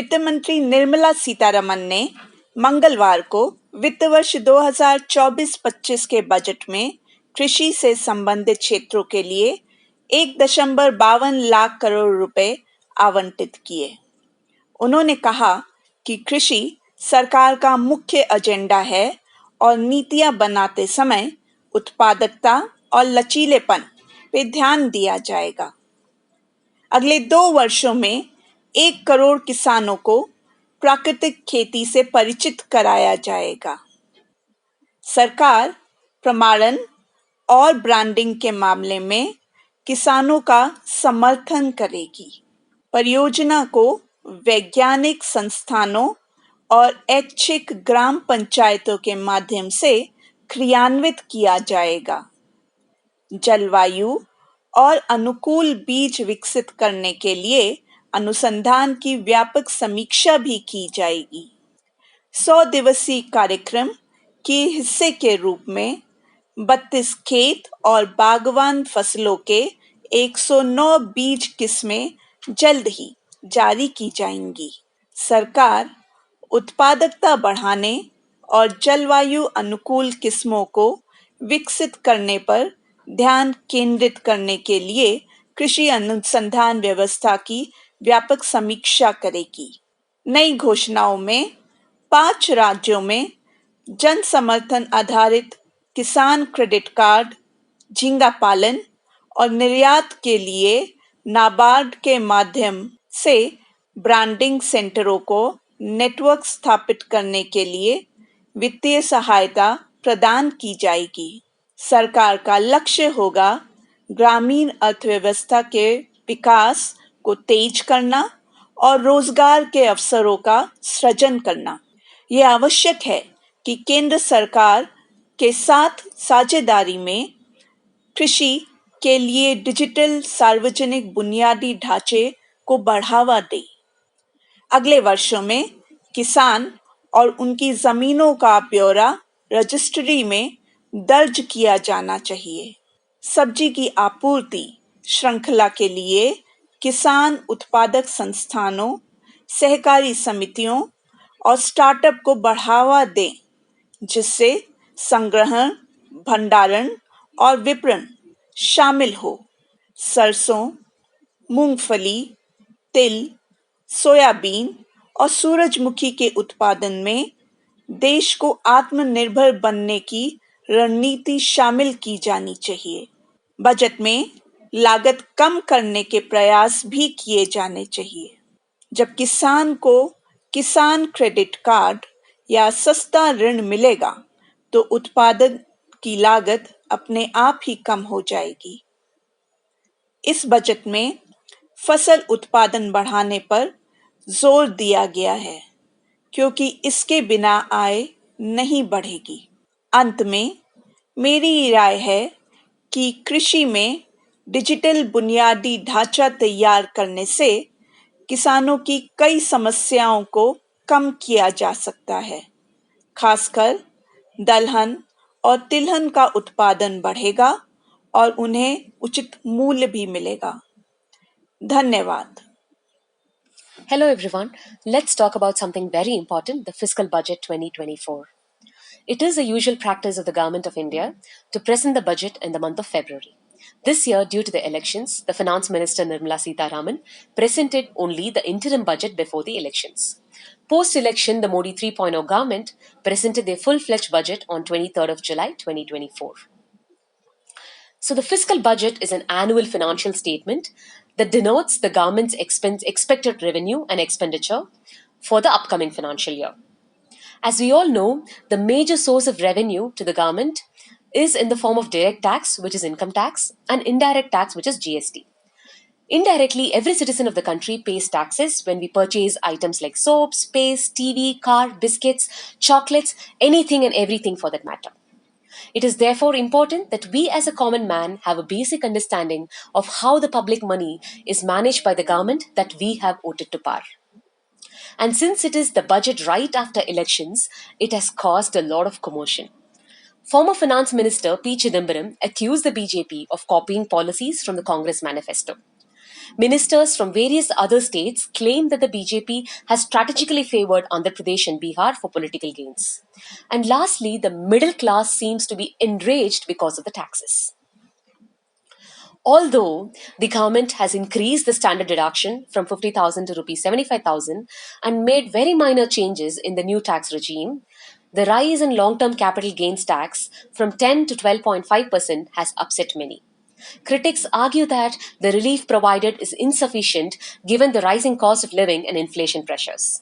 वित्त मंत्री निर्मला सीतारमण ने मंगलवार को वित्त वर्ष 2024-25 के बजट में कृषि से संबंधित क्षेत्रों के लिए 1.52 लाख करोड़ रुपए आवंटित किए। उन्होंने कहा कि कृषि सरकार का मुख्य एजेंडा है और नीतियां बनाते समय उत्पादकता और लचीलेपन पे ध्यान दिया जाएगा। अगले 2 वर्षों में 1 करोड़ किसानों को प्राकृतिक खेती से परिचित कराया जाएगा। सरकार प्रमाणन और ब्रांडिंग के मामले में किसानों का समर्थन करेगी। परियोजना को वैज्ञानिक संस्थानों और ऐच्छिक ग्राम पंचायतों के माध्यम से क्रियान्वित किया जाएगा। जलवायु और अनुकूल बीज विकसित करने के लिए अनुसंधान की व्यापक समीक्षा भी की जाएगी। 100 दिवसीय कार्यक्रम के हिस्से के रूप में 32 खेत और बागवान फसलों के 109 बीज किस्में जल्द ही जारी की जाएंगी। सरकार उत्पादकता बढ़ाने और जलवायु अनुकूल किस्मों को विकसित करने पर ध्यान केंद्रित करने के लिए कृषि अनुसंधान व्यवस्था की व्यापक समीक्षा करेगी। नई घोषणाओं में 5 राज्यों में जन समर्थन आधारित किसान क्रेडिट कार्ड, झींगा पालन और निर्यात के लिए नाबार्ड के माध्यम से ब्रांडिंग सेंटरों को नेटवर्क स्थापित करने के लिए वित्तीय सहायता प्रदान की जाएगी। सरकार का लक्ष्य होगा ग्रामीण अर्थव्यवस्था के विकास को तेज करना और रोजगार के अवसरों का सृजन करना। यह आवश्यक है कि केंद्र सरकार के साथ साझेदारी में कृषि के लिए डिजिटल सार्वजनिक बुनियादी ढांचे को बढ़ावा दे। अगले वर्षों में किसान और उनकी जमीनों का ब्यौरा रजिस्ट्री में दर्ज किया जाना चाहिए। सब्जी की आपूर्ति श्रृंखला के लिए किसान उत्पादक संस्थानों, सहकारी समितियों और स्टार्टअप को बढ़ावा दें, जिससे संग्रहण, भंडारण और विपणन शामिल हो। सरसों, मूंगफली, तिल, सोयाबीन और सूरजमुखी के उत्पादन में देश को आत्मनिर्भर बनने की रणनीति शामिल की जानी चाहिए। बजट में लागत कम करने के प्रयास भी किए जाने चाहिए। जब किसान को किसान क्रेडिट कार्ड या सस्ता ऋण मिलेगा, तो उत्पादन की लागत अपने आप ही कम हो जाएगी। इस बजट में फसल उत्पादन बढ़ाने पर जोर दिया गया है, क्योंकि इसके बिना आय नहीं बढ़ेगी। अंत में मेरी राय है कि कृषि में डिजिटल बुनियादी ढांचा तैयार करने से किसानों की कई समस्याओं को कम किया जा सकता है। खासकर दलहन और तिलहन का उत्पादन बढ़ेगा और उन्हें उचित मूल्य भी मिलेगा। धन्यवाद। Hello everyone. Let's talk about something very important, the fiscal budget 2024. It is the usual practice of the Government of India to present the budget in the month of February. This year, due to the elections, the Finance Minister Nirmala Sitharaman presented only the interim budget before the elections. Post-election, the Modi 3.0 government presented their full-fledged budget on 23rd of July 2024. So the fiscal budget is an annual financial statement that denotes the government's expected revenue and expenditure for the upcoming financial year. As we all know, the major source of revenue to the government is in the form of direct tax, which is income tax, and indirect tax, which is GST. Indirectly, every citizen of the country pays taxes when we purchase items like soaps, paste, TV, car, biscuits, chocolates, anything and everything for that matter. It is therefore important that we as a common man have a basic understanding of how the public money is managed by the government that we have voted to power. And since it is the budget right after elections, it has caused a lot of commotion. Former Finance Minister P. Chidambaram accused the BJP of copying policies from the Congress manifesto. Ministers from various other states claim that the BJP has strategically favored Andhra Pradesh and Bihar for political gains. And lastly, the middle class seems to be enraged because of the taxes. Although the government has increased the standard deduction from 50,000 to rupees 75,000 and made very minor changes in the new tax regime, the rise in long-term capital gains tax from 10 to 12.5% has upset many. Critics argue that the relief provided is insufficient given the rising cost of living and inflation pressures.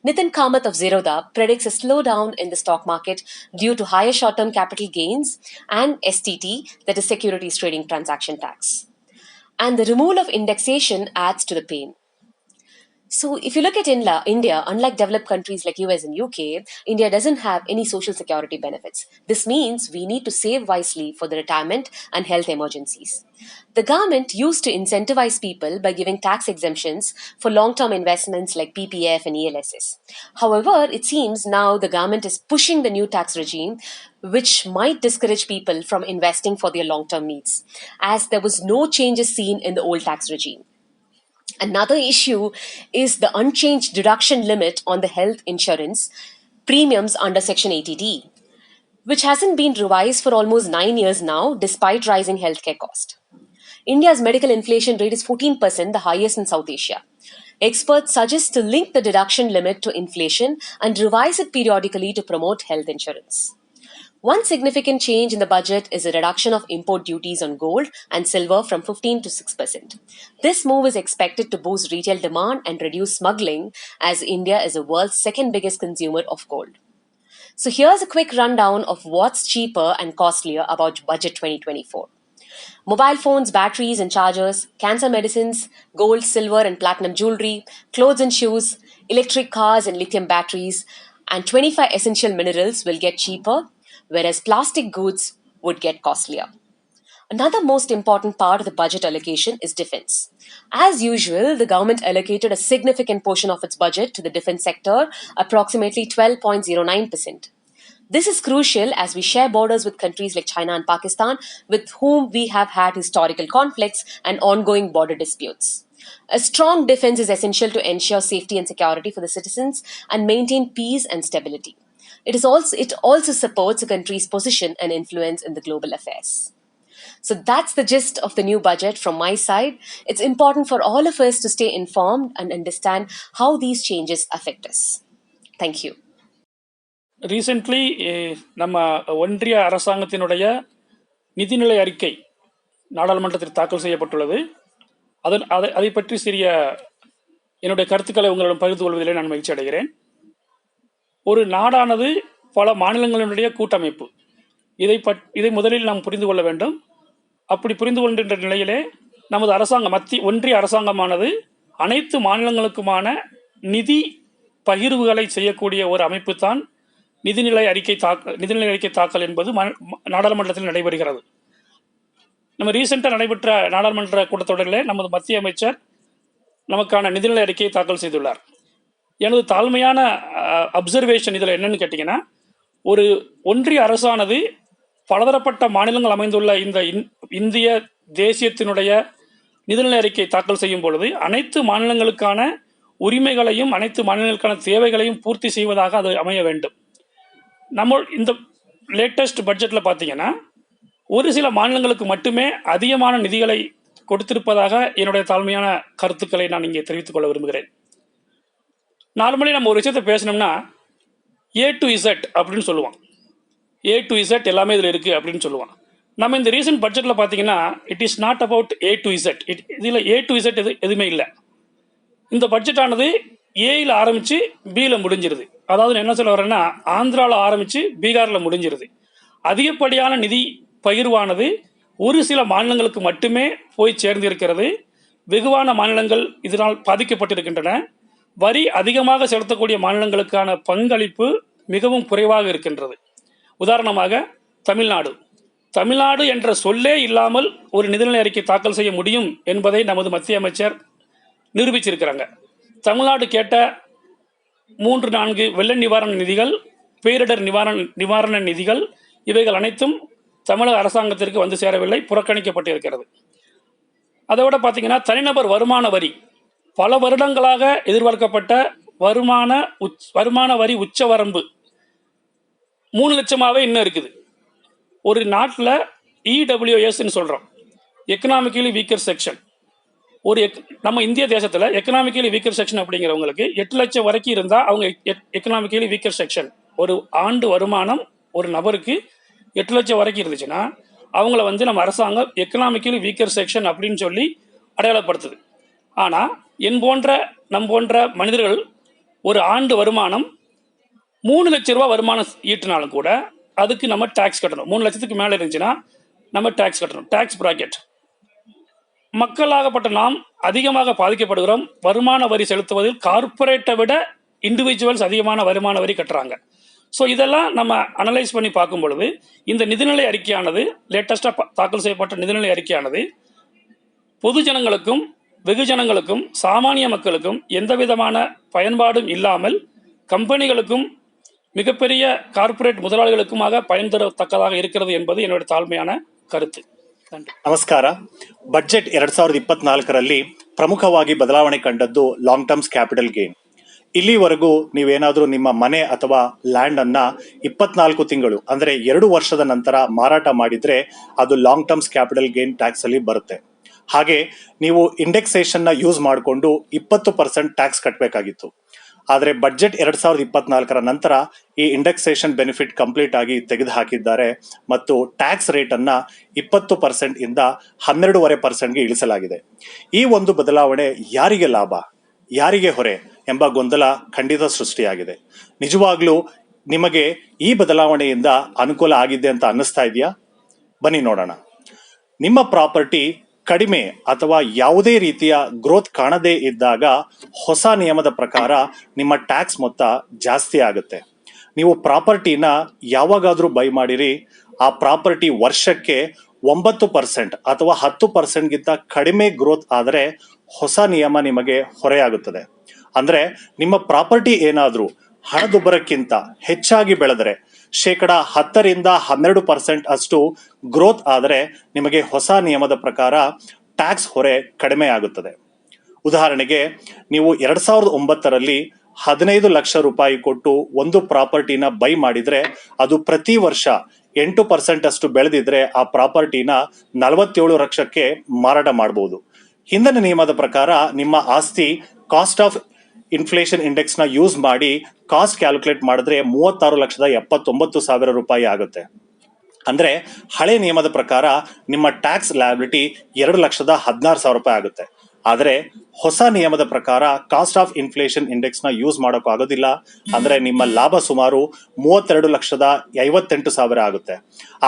Nitin Kamath of Zerodha predicts a slowdown in the stock market due to higher short-term capital gains and STT, that is Securities Trading Transaction Tax. And the removal of indexation adds to the pain. So, if you look at India, unlike developed countries like US and UK, India doesn't have any social security benefits. This means we need to save wisely for the retirement and health emergencies. The government used to incentivize people by giving tax exemptions for long-term investments like PPF and ELSS. However, it seems now the government is pushing the new tax regime, which might discourage people from investing for their long-term needs, as there was no changes seen in the old tax regime. Another issue is the unchanged deduction limit on the health insurance premiums under Section 80D, which hasn't been revised for almost 9 years now, despite rising healthcare cost. India's medical inflation rate is 14%, the highest in South Asia. Experts suggest to link the deduction limit to inflation and revise it periodically to promote health insurance. One significant change in the budget is a reduction of import duties on gold and silver from 15 to 6%. This move is expected to boost retail demand and reduce smuggling, as India is the world's second biggest consumer of gold. So here's a quick rundown of what's cheaper and costlier about Budget 2024. Mobile phones, batteries and chargers, cancer medicines, gold, silver and platinum jewelry, clothes and shoes, electric cars and lithium batteries, and 25 essential minerals will get cheaper, whereas plastic goods would get costlier. Another most important part of the budget allocation is defense. As usual, the government allocated a significant portion of its budget to the defense sector, approximately 12.09%. This is crucial as we share borders with countries like China and Pakistan, with whom we have had historical conflicts and ongoing border disputes. A strong defense is essential to ensure safety and security for the citizens and maintain peace and stability. It also supports a country's position and influence in the global affairs. So that's the gist of the new budget from my side. It's important for all of us to stay informed and understand how these changes affect us. Thank you. Recently நம்ம ஒன்றிய அரசாங்கத்தினுடைய நிதிநிலை அறிக்கை நாடாளுமன்றத்தில் தாக்கல் செய்யப்பட்டுள்ளது. அதை பற்றி சிறிய என்னுடைய கருத்துக்களை உங்களிடம் பகிர்ந்து கொள்வதிலே நான் மகிழ்ச்சி அடைகிறேன். ஒரு நாடானது பல மாநிலங்களினுடைய கூட்டமைப்பு. இதை முதலில் நாம் புரிந்து கொள்ள வேண்டும். அப்படி புரிந்து கொள்கின்ற நிலையிலே நமது ஒன்றிய அரசாங்கமானது அனைத்து மாநிலங்களுக்குமான நிதி பகிர்வுகளை செய்யக்கூடிய ஒரு அமைப்பு தான் நிதிநிலை அறிக்கை தாக்கல் என்பது நாடாளுமன்றத்தில் நடைபெறுகிறது. நம்ம ரீசெண்டாக நடைபெற்ற நாடாளுமன்ற கூட்டத்தொடரிலே நமது மத்திய அமைச்சர் நமக்கான நிதிநிலை அறிக்கையை தாக்கல் செய்துள்ளார். எனது தாழ்மையான அப்சர்வேஷன் இதில் என்னன்னு கேட்டிங்கன்னா, ஒரு ஒன்றிய அரசானது பலதரப்பட்ட மாநிலங்கள் அமைந்துள்ள இந்த இந்திய தேசியத்தினுடைய நிதிநிலை அறிக்கை தாக்கல் செய்யும் பொழுது அனைத்து மாநிலங்களுக்கான உரிமைகளையும் அனைத்து மாநிலங்களுக்கான தேவைகளையும் பூர்த்தி செய்வதாக அது அமைய வேண்டும். நம்ம இந்த லேட்டஸ்ட் பட்ஜெட்டில் பார்த்தீங்கன்னா ஒரு சில மாநிலங்களுக்கு மட்டுமே அதிகமான நிதிகளை கொடுத்திருப்பதாக என்னுடைய தாழ்மையான கருத்துக்களை நான் இங்கே தெரிவித்துக் கொள்ள விரும்புகிறேன். நார்மலி நம்ம ஒரு விஷயத்தை பேசணும்னா A to Z அப்படின்னு சொல்லுவான். A to Z எல்லாமே இதில் இருக்குது அப்படின்னு சொல்லுவான். நம்ம இந்த ரீசன்ட் பட்ஜெட்டில் பார்த்தீங்கன்னா it is not about A to Z. இதில் A to Z எதுவுமே இல்லை. இந்த பட்ஜெட்டானது ஏயில் ஆரம்பித்து பியில் முடிஞ்சிருது. அதாவது என்ன சொல்ல வரேன்னா, ஆந்திராவில் ஆரம்பித்து பீகாரில் முடிஞ்சிருது. அதிகப்படியான நிதி பகிர்வானது ஒரு சில மாநிலங்களுக்கு மட்டுமே போய் சேர்ந்திருக்கிறது. வெகுவான மாநிலங்கள் இதனால் பாதிக்கப்பட்டிருக்கின்றன. வரி அதிகமாக செலுத்தக்கூடிய மாநிலங்களுக்கான பங்களிப்பு மிகவும் குறைவாக இருக்கின்றது. உதாரணமாக தமிழ்நாடு என்ற சொல்லே இல்லாமல் ஒரு நிதிநிலை அறிக்கை தாக்கல் செய்ய முடியும் என்பதை நமது மத்திய அமைச்சர் நிரூபிச்சிருக்கிறாங்க. தமிழ்நாடு கேட்ட 3-4 வெள்ள நிவாரண நிதிகள், பேரிடர் நிவாரண நிதிகள், இவைகள் அனைத்தும் தமிழக அரசாங்கத்திற்கு வந்து சேரவில்லை, புறக்கணிக்கப்பட்டிருக்கிறது. அதை விட பார்த்தீங்கன்னா தனிநபர் வருமான வரி பல வருடங்களாக எதிர்பார்க்கப்பட்ட வருமான வரி உச்சவரம்பு 3 லட்சமாகவே இன்னும் இருக்குது. ஒரு நாட்டில் இடபிள்யூஎஸ்ன்னு சொல்கிறோம், எக்கனாமிக்கலி வீக்கர் செக்ஷன். நம்ம இந்திய தேசத்தில் எக்கனாமிக்கலி வீக்கர் செக்ஷன் அப்படிங்கிறவங்களுக்கு 8 லட்சம் வரைக்கும் இருந்தால் அவங்க எக்கனாமிக்கலி வீக்கர் செக்ஷன். ஒரு ஆண்டு வருமானம் ஒரு நபருக்கு 8 லட்சம் வரைக்கும் இருந்துச்சுன்னா அவங்கள நம்ம அரசாங்கம் எக்கனாமிக்கலி வீக்கர் செக்ஷன் அப்படின்னு சொல்லி அடையாளப்படுத்துது. ஆனால் நம் போன்ற மனிதர்கள் ஒரு ஆண்டு வருமானம் 3 லட்ச ரூபா வருமானம் ஈட்டினாலும் கூட அதுக்கு நம்ம டேக்ஸ் கட்டணும். 3 லட்சத்துக்கு மேலே இருந்துச்சுன்னா நம்ம டேக்ஸ் கட்டணும். Tax bracket. மக்களாகப்பட்ட நாம் அதிகமாக பாதிக்கப்படுகிறோம். வருமான வரி செலுத்துவதில் கார்ப்பரேட்டை விட இண்டிவிஜுவல்ஸ் அதிகமான வருமான வரி கட்டுறாங்க. ஸோ இதெல்லாம் நம்ம அனலைஸ் பண்ணி பார்க்கும் பொழுது இந்த நிதிநிலை அறிக்கையானது, லேட்டஸ்டாக தாக்கல் செய்யப்பட்ட நிதிநிலை அறிக்கையானது பொது ஜனங்களுக்கும் வெகுஜனங்களுக்கும் சாமானிய மக்களுக்கும் எந்த விதமான பயன்பாடும் இல்லாமல் கம்பெனிகளுக்கும் மிகப்பெரிய கார்ப்பரேட் முதலாளிகளுக்குமாக பயன் தரத்தக்கதாக இருக்கிறது என்பது என்னுடைய ತಾಳ್ಮೆயான ಕರುತು. ನಮಸ್ಕಾರ. ಬಜೆಟ್ 2024ರಲ್ಲಿ ಪ್ರಮುಖವಾಗಿ ಬದಲಾವಣೆ ಕಂಡದ್ದು ಲಾಂಗ್ ಟರ್ಮ್ಸ್ ಕ್ಯಾಪಿಟಲ್ ಗೇನ್. ಇಲ್ಲಿವರೆಗೂ ನೀವೇನಾದರೂ ನಿಮ್ಮ ಮನೆ ಅಥವಾ ಲ್ಯಾಂಡ್ ಅನ್ನ 24 ತಿಂಗಳು ಅಂದ್ರೆ 2 ವರ್ಷದ ನಂತರ ಮಾರಾಟ ಮಾಡಿದ್ರೆ ಅದು long terms capital gain tax ಅಲ್ಲಿ ಬರುತ್ತೆ. ಹಾಗೆ ನೀವು ಇಂಡೆಕ್ಸೇಷನ್ ನ ಯೂಸ್ ಮಾಡಿಕೊಂಡು 20% ಟ್ಯಾಕ್ಸ್ ಕಟ್ಟಬೇಕಾಗಿತ್ತು. ಆದರೆ ಬಜೆಟ್ 2024ರ ನಂತರ ಈ ಇಂಡೆಕ್ಸೇಷನ್ ಬೆನಿಫಿಟ್ ಕಂಪ್ಲೀಟ್ ಆಗಿ ತೆಗೆದು ಹಾಕಿದ್ದಾರೆ ಮತ್ತು ಟ್ಯಾಕ್ಸ್ ರೇಟ್ ಅನ್ನ 20% ಇಂದ 12.5%ಗೆ ಇಳಿಸಲಾಗಿದೆ. ಈ ಒಂದು ಬದಲಾವಣೆ ಯಾರಿಗೆ ಲಾಭ, ಯಾರಿಗೆ ಹೊರೆ ಎಂಬ ಗೊಂದಲ ಖಂಡಿತ ಸೃಷ್ಟಿಯಾಗಿದೆ. ನಿಜವಾಗ್ಲೂ ನಿಮಗೆ ಈ ಬದಲಾವಣೆಯಿಂದ ಅನುಕೂಲ ಆಗಿದೆ ಅಂತ ಅನ್ನಿಸ್ತಾ ಇದೆಯಾ? ಬನ್ನಿ ನೋಡೋಣ. ನಿಮ್ಮ ಪ್ರಾಪರ್ಟಿ ಕಡಿಮೆ ಅಥವಾ ಯಾವುದೇ ರೀತಿಯ ಗ್ರೋತ್ ಕಾಣದೇ ಇದ್ದಾಗ ಹೊಸ ನಿಯಮದ ಪ್ರಕಾರ ನಿಮ್ಮ ಟ್ಯಾಕ್ಸ್ ಮೊತ್ತ ಜಾಸ್ತಿ ಆಗುತ್ತೆ. ನೀವು ಪ್ರಾಪರ್ಟಿನ ಯಾವಾಗಾದ್ರೂ ಬೈ ಮಾಡಿರಿ, ಆ ಪ್ರಾಪರ್ಟಿ ವರ್ಷಕ್ಕೆ 9% ಅಥವಾ 10%ಗಿಂತ ಕಡಿಮೆ ಗ್ರೋತ್ ಆದರೆ ಹೊಸ ನಿಯಮ ನಿಮಗೆ ಹೊರೆಯಾಗುತ್ತದೆ. ಅಂದ್ರೆ ನಿಮ್ಮ ಪ್ರಾಪರ್ಟಿ ಏನಾದ್ರೂ ಹಣದುಬ್ಬರಕ್ಕಿಂತ ಹೆಚ್ಚಾಗಿ ಬೆಳೆದರೆ, 10% 12% ಅಷ್ಟು ಗ್ರೋತ್ ಆದರೆ ನಿಮಗೆ ಹೊಸ ನಿಯಮದ ಪ್ರಕಾರ ಟ್ಯಾಕ್ಸ್ ಹೊರೆ ಕಡಿಮೆ ಆಗುತ್ತದೆ. ಉದಾಹರಣೆಗೆ, ನೀವು 2009ರಲ್ಲಿ 15 ಲಕ್ಷ ರೂಪಾಯಿ ಕೊಟ್ಟು ಒಂದು ಪ್ರಾಪರ್ಟಿನ ಬೈ ಮಾಡಿದ್ರೆ ಅದು ಪ್ರತಿ ವರ್ಷ 8% ಅಷ್ಟು ಬೆಳೆದಿದ್ರೆ ಆ ಪ್ರಾಪರ್ಟಿನ 47 ಲಕ್ಷಕ್ಕೆ ಮಾರಾಟ ಮಾಡಬಹುದು. ಹಿಂದಿನ ನಿಯಮದ ಪ್ರಕಾರ ನಿಮ್ಮ ಆಸ್ತಿ ಕಾಸ್ಟ್ ಆಫ್ ಇನ್ಫ್ಲೇಷನ್ ಇಂಡೆಕ್ಸ್ ನ ಯೂಸ್ ಮಾಡಿ ಕಾಸ್ಟ್ ಕ್ಯಾಲ್ಕುಲೇಟ್ ಮಾಡಿದ್ರೆ 36,79,000 ರೂಪಾಯಿ ಆಗುತ್ತೆ. ಅಂದ್ರೆ ಹಳೆ ನಿಯಮದ ಪ್ರಕಾರ ನಿಮ್ಮ ಟ್ಯಾಕ್ಸ್ ಲಯಬಿಲಿಟಿ 2,16,000 ರೂಪಾಯಿ ಆಗುತ್ತೆ. ಆದರೆ ಹೊಸ ನಿಯಮದ ಪ್ರಕಾರ ಕಾಸ್ಟ್ ಆಫ್ ಇನ್ಫ್ಲೇಷನ್ ಇಂಡೆಕ್ಸ್ ನ ಯೂಸ್ ಮಾಡೋಕೆ ಆಗೋದಿಲ್ಲ. ಅಂದ್ರೆ ನಿಮ್ಮ ಲಾಭ ಸುಮಾರು 32,58,000 ಆಗುತ್ತೆ.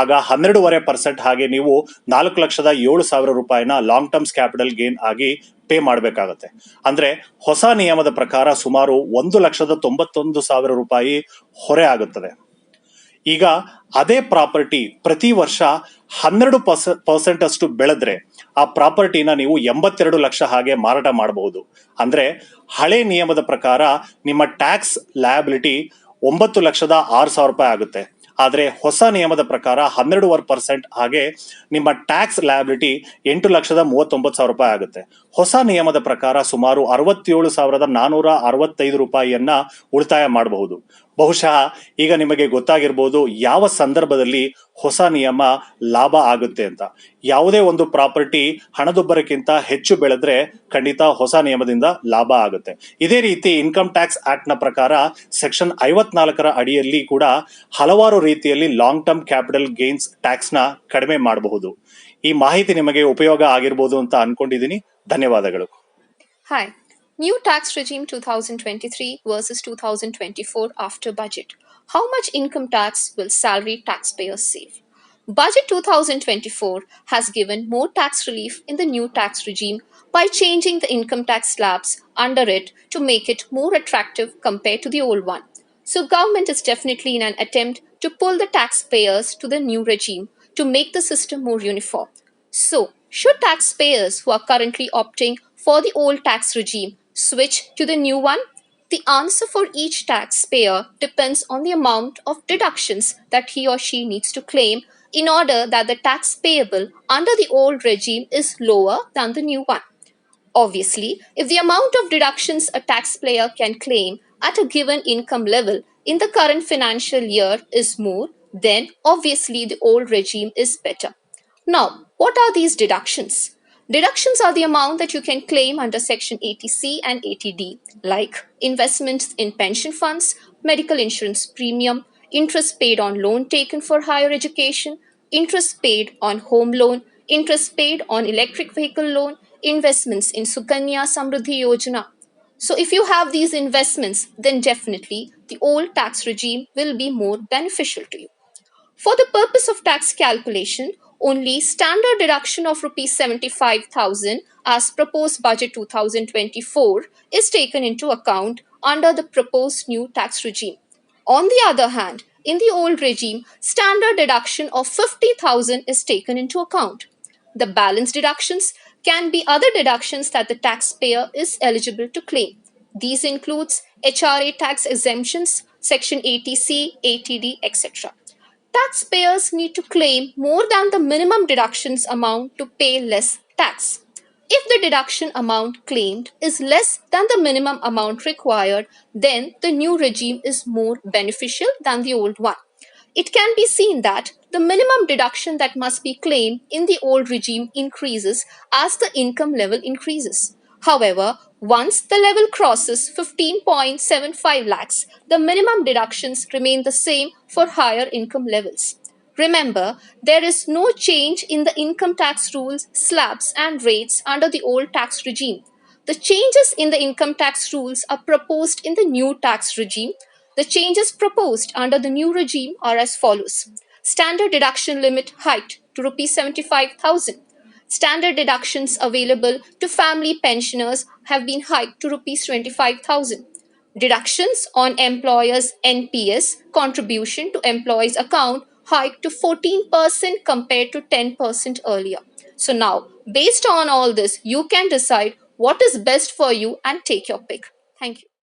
ಆಗ 12.5% ಹಾಗೆ ನೀವು 4,07,000 ರೂಪಾಯಿನ ಲಾಂಗ್ ಟರ್ಮ್ಸ್ ಕ್ಯಾಪಿಟಲ್ ಗೇನ್ ಆಗಿ ಪೇ ಮಾಡಬೇಕಾಗತ್ತೆ. ಅಂದ್ರೆ ಹೊಸ ನಿಯಮದ ಪ್ರಕಾರ ಸುಮಾರು 1,91,000 ರೂಪಾಯಿ ಹೊರೆ ಆಗುತ್ತದೆ. ಈಗ ಅದೇ ಪ್ರಾಪರ್ಟಿ ಪ್ರತಿ ವರ್ಷ 12% ಅಷ್ಟು ಬೆಳೆದ್ರೆ ಆ ಪ್ರಾಪರ್ಟಿನ ನೀವು 82 ಲಕ್ಷ ಹಾಗೆ ಮಾರಾಟ ಮಾಡಬಹುದು. ಅಂದ್ರೆ ಹಳೆ ನಿಯಮದ ಪ್ರಕಾರ ನಿಮ್ಮ ಟ್ಯಾಕ್ಸ್ ಲಯಬಿಲಿಟಿ 9,06,000 ರೂಪಾಯಿ ಆಗುತ್ತೆ. ಆದ್ರೆ ಹೊಸ ನಿಯಮದ ಪ್ರಕಾರ 12.5% ಹಾಗೆ ನಿಮ್ಮ ಟ್ಯಾಕ್ಸ್ ಲಯಬಿಲಿಟಿ 8,39,000 ರೂಪಾಯಿ ಆಗುತ್ತೆ. ಹೊಸ ನಿಯಮದ ಪ್ರಕಾರ ಸುಮಾರು 67,465 ರೂಪಾಯಿಯನ್ನ ಉಳಿತಾಯ ಮಾಡಬಹುದು. ಬಹುಶಃ ಈಗ ನಿಮಗೆ ಗೊತ್ತಾಗಿರ್ಬೋದು ಯಾವ ಸಂದರ್ಭದಲ್ಲಿ ಹೊಸ ನಿಯಮ ಲಾಭ ಆಗುತ್ತೆ ಅಂತ. ಯಾವುದೇ ಒಂದು ಪ್ರಾಪರ್ಟಿ ಹಣದುಬ್ಬರಕ್ಕಿಂತ ಹೆಚ್ಚು ಬೆಳೆದ್ರೆ ಖಂಡಿತ ಹೊಸ ನಿಯಮದಿಂದ ಲಾಭ ಆಗುತ್ತೆ. ಇದೇ ರೀತಿ ಇನ್ಕಮ್ ಟ್ಯಾಕ್ಸ್ ಆಕ್ಟ್ ನ ಪ್ರಕಾರ ಸೆಕ್ಷನ್ 54ರ ಅಡಿಯಲ್ಲಿ ಕೂಡ ಹಲವಾರು ರೀತಿಯಲ್ಲಿ long term capital gains tax ನ ಕಡಿಮೆ ಮಾಡಬಹುದು. ಈ ಮಾಹಿತಿ ನಿಮಗೆ ಉಪಯೋಗ ಆಗಿರ್ಬೋದು ಅಂತ ಅನ್ಕೊಂಡಿದ್ದೀನಿ. ಧನ್ಯವಾದಗಳು. Hi. New tax regime 2023 versus 2024 after budget. How much income tax will salaried taxpayers save? Budget 2024 has given more tax relief in the new tax regime by changing the income tax slabs under it to make it more attractive compared to the old one. So government is definitely in an attempt to pull the taxpayers to the new regime to make the system more uniform. So, should taxpayers who are currently opting for the old tax regime switch to the new one? The answer for each taxpayer depends on the amount of deductions that he or she needs to claim in order that the tax payable under the old regime is lower than the new one. Obviously, if the amount of deductions a taxpayer can claim at a given income level in the current financial year is more, then obviously the old regime is better. Now, what are these deductions? Deductions are the amount that you can claim under Section 80C and 80D, like investments in pension funds, medical insurance premium, interest paid on loan taken for higher education, interest paid on home loan, interest paid on electric vehicle loan, investments in Sukanya Samriddhi Yojana. So, if you have these investments, then definitely the old tax regime will be more beneficial to you. For the purpose of tax calculation, only standard deduction of rupees 75,000 as proposed budget 2024 is taken into account under the proposed new tax regime. On the other hand, in the old regime, standard deduction of 50,000 is taken into account. The balance deductions can be other deductions that the taxpayer is eligible to claim. These includes HRA tax exemptions, Section 80C, 80D, etc. Taxpayers need to claim more than the minimum deductions amount to pay less tax. If the deduction amount claimed is less than the minimum amount required, then the new regime is more beneficial than the old one. It can be seen that the minimum deduction that must be claimed in the old regime increases as the income level increases. However, once the level crosses 15.75 lakhs, the minimum deductions remain the same for higher income levels. Remember, there is no change in the income tax rules, slabs, and rates under the old tax regime. The changes in the income tax rules are proposed in the new tax regime. The changes proposed under the new regime are as follows. Standard deduction limit hiked to rupees 75,000. Standard deductions available to family pensioners have been hiked to rupees 25,000. Deductions on employers' NPS contribution to employees' account hiked to 14% compared to 10% earlier. So now, based on all this, you can decide what is best for you and take your pick. Thank you.